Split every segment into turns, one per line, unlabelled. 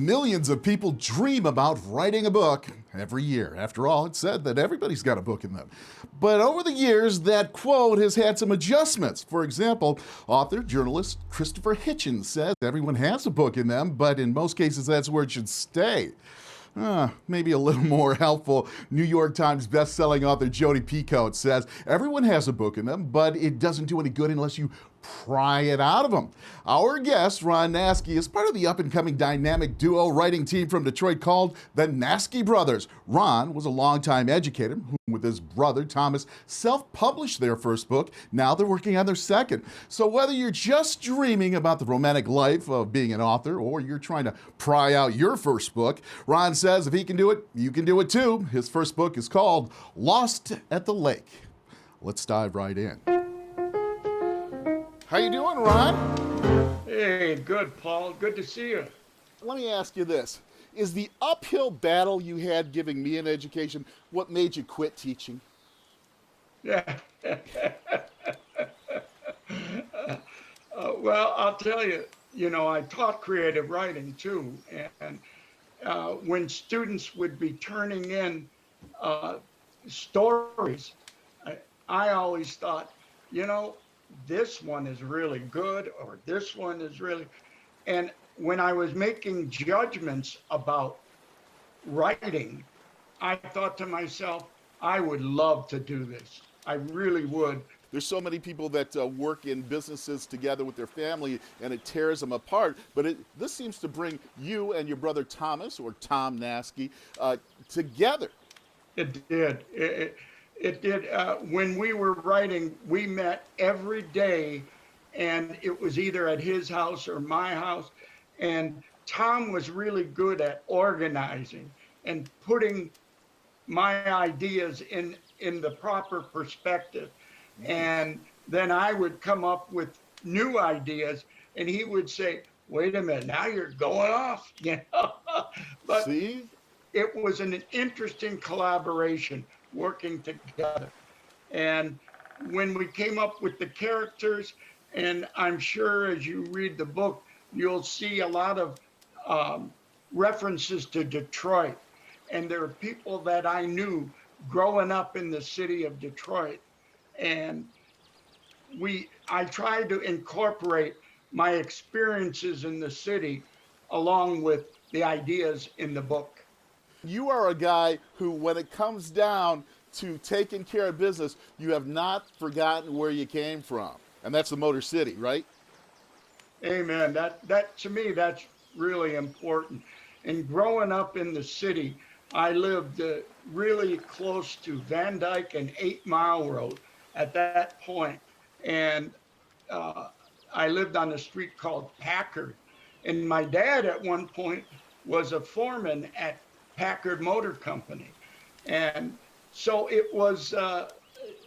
Millions of people dream about writing a book every year. After all, it's said that everybody's got a book in them. But over the years, that quote has had some adjustments. For example, author, journalist Christopher Hitchens says everyone has a book in them, but in most cases, that's where it should stay. Maybe a little more helpful. New York Times bestselling author Jodi Picoult says everyone has a book in them, but it doesn't do any good unless you pry it out of them. Our guest, Ron Naski, is part of the up-and-coming dynamic duo writing team from Detroit called the Naski Brothers. Ron was a longtime educator who, with his brother Thomas, self-published their first book. Now they're working on their second. So whether you're just dreaming about the romantic life of being an author or you're trying to pry out your first book, Ron says if he can do it, you can do it too. His first book is called Lost at the Lake. Let's dive right in. How you doing, Ron?
Hey, good, Paul. Good to see you.
Let me ask you this. Is the uphill battle you had giving me an education what made you quit teaching?
Yeah. Well, I'll tell you, I taught creative writing too. And when students would be turning in stories, I always thought, this one is really good, or this one is really, and when I was making judgments about writing, I thought to myself, I would love to do this. I really would.
There's so many people that work in businesses together with their family, and it tears them apart. But this seems to bring you and your brother Thomas, or Tom Naski, together.
It did. It did. When we were writing, we met every day, and it was either at his house or my house. And Tom was really good at organizing and putting my ideas in the proper perspective. And then I would come up with new ideas, and he would say, wait a minute, now you're going off. But
See?
It was an interesting collaboration, working together. And when we came up with the characters, and I'm sure as you read the book, you'll see a lot of references to Detroit. And there are people that I knew growing up in the city of Detroit. And I tried to incorporate my experiences in the city along with the ideas in the book.
You are a guy who, when it comes down to taking care of business, you have not forgotten where you came from. And that's the Motor City, right?
Amen. That to me, that's really important. And growing up in the city, I lived really close to Van Dyke and 8 Mile Road at that point. And I lived on a street called Packard. And my dad at one point was a foreman at Packard Motor Company. And so it was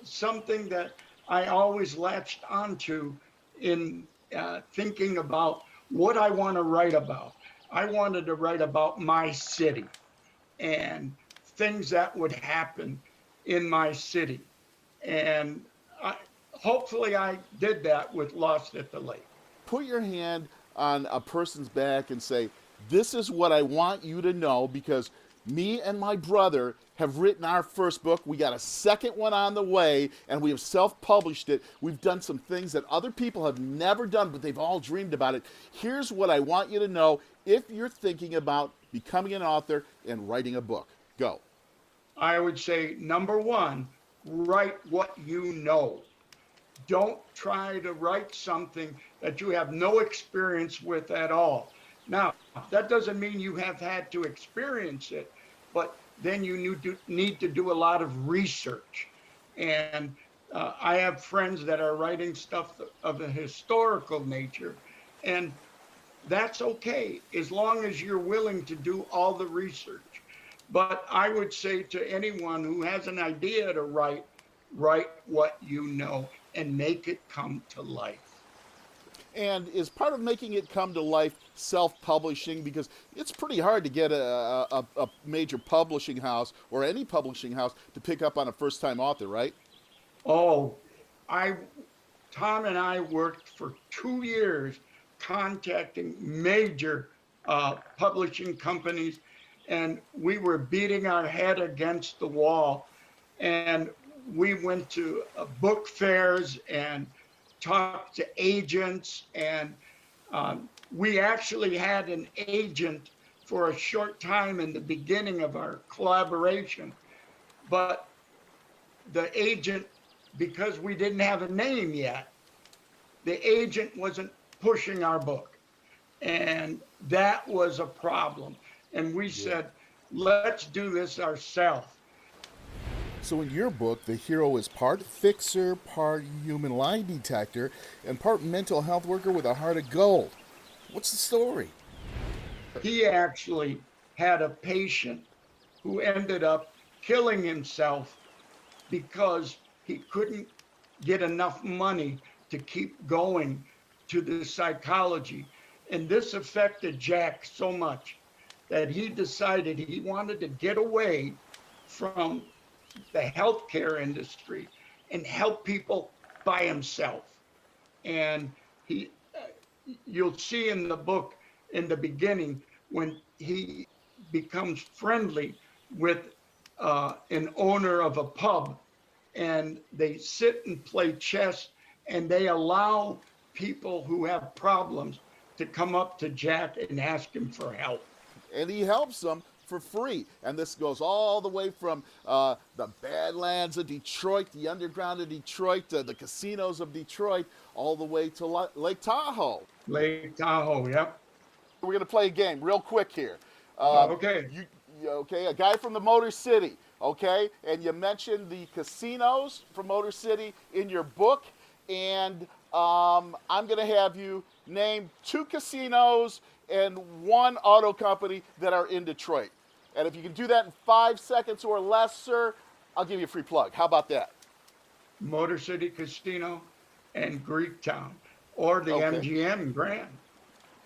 something that I always latched onto in thinking about what I want to write about. I wanted to write about my city and things that would happen in my city. And hopefully I did that with Lost at the Lake.
Put your hand on a person's back and say, this is what I want you to know, because me and my brother have written our first book. We got a second one on the way, and we have self-published it. We've done some things that other people have never done, but they've all dreamed about it. Here's what I want you to know if you're thinking about becoming an author and writing a book. Go.
I would say, number one, write what you know. Don't try to write something that you have no experience with at all. Now, that doesn't mean you have had to experience it, but then you need to do a lot of research. And I have friends that are writing stuff of a historical nature, and that's okay, as long as you're willing to do all the research. But I would say to anyone who has an idea to write what you know and make it come to life.
And is part of making it come to life self-publishing? Because it's pretty hard to get a major publishing house or any publishing house to pick up on a first-time author, right?
Oh, Tom and I worked for 2 years contacting major publishing companies, and we were beating our head against the wall. And we went to book fairs and talked to agents, and we actually had an agent for a short time in the beginning of our collaboration. But the agent, because we didn't have a name yet, the agent wasn't pushing our book. And that was a problem. And we said, let's do this ourselves.
So in your book, the hero is part fixer, part human lie detector, and part mental health worker with a heart of gold. What's the story?
He actually had a patient who ended up killing himself because he couldn't get enough money to keep going to the psychology. And this affected Jack so much that he decided he wanted to get away from the healthcare industry and help people by himself. And he, you'll see in the book in the beginning when he becomes friendly with an owner of a pub, and they sit and play chess, and they allow people who have problems to come up to Jack and ask him for help.
And he helps them for free. And this goes all the way from the Badlands of Detroit, the underground of Detroit, the casinos of Detroit, all the way to Lake Tahoe.
Lake Tahoe, yep.
We're going to play a game real quick here.
Okay.
Okay, a guy from the Motor City, okay? And you mentioned the casinos from Motor City in your book. And I'm going to have you name 2 casinos and 1 auto company that are in Detroit. And if you can do that in 5 seconds or less, sir, I'll give you a free plug. How about that?
Motor City Casino and Greektown, or the MGM Grand.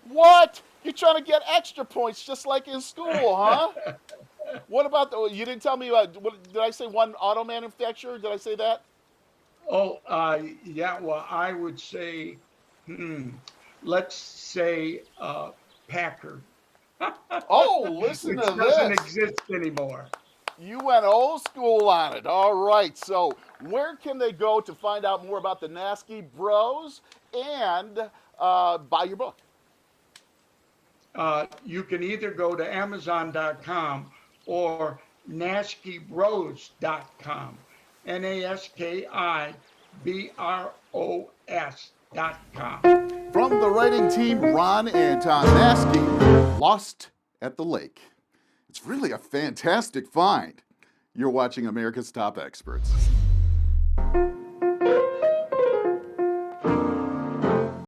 What? You're trying to get extra points just like in school, huh? What about you didn't tell me, did I say 1 auto manufacturer? Did I say that?
Oh, yeah, well, I would say, let's say Packard.
Oh, listen
Which
to
doesn't
this.
exist anymore.
You went old school on it. All right. So where can they go to find out more about the Naski Bros and buy your book?
You can either go to Amazon.com or NaskiBros.com. NaskiBros.com.
From the writing team, Ron and Tom Naski, Lost at the Lake. It's really a fantastic find. You're watching America's Top Experts.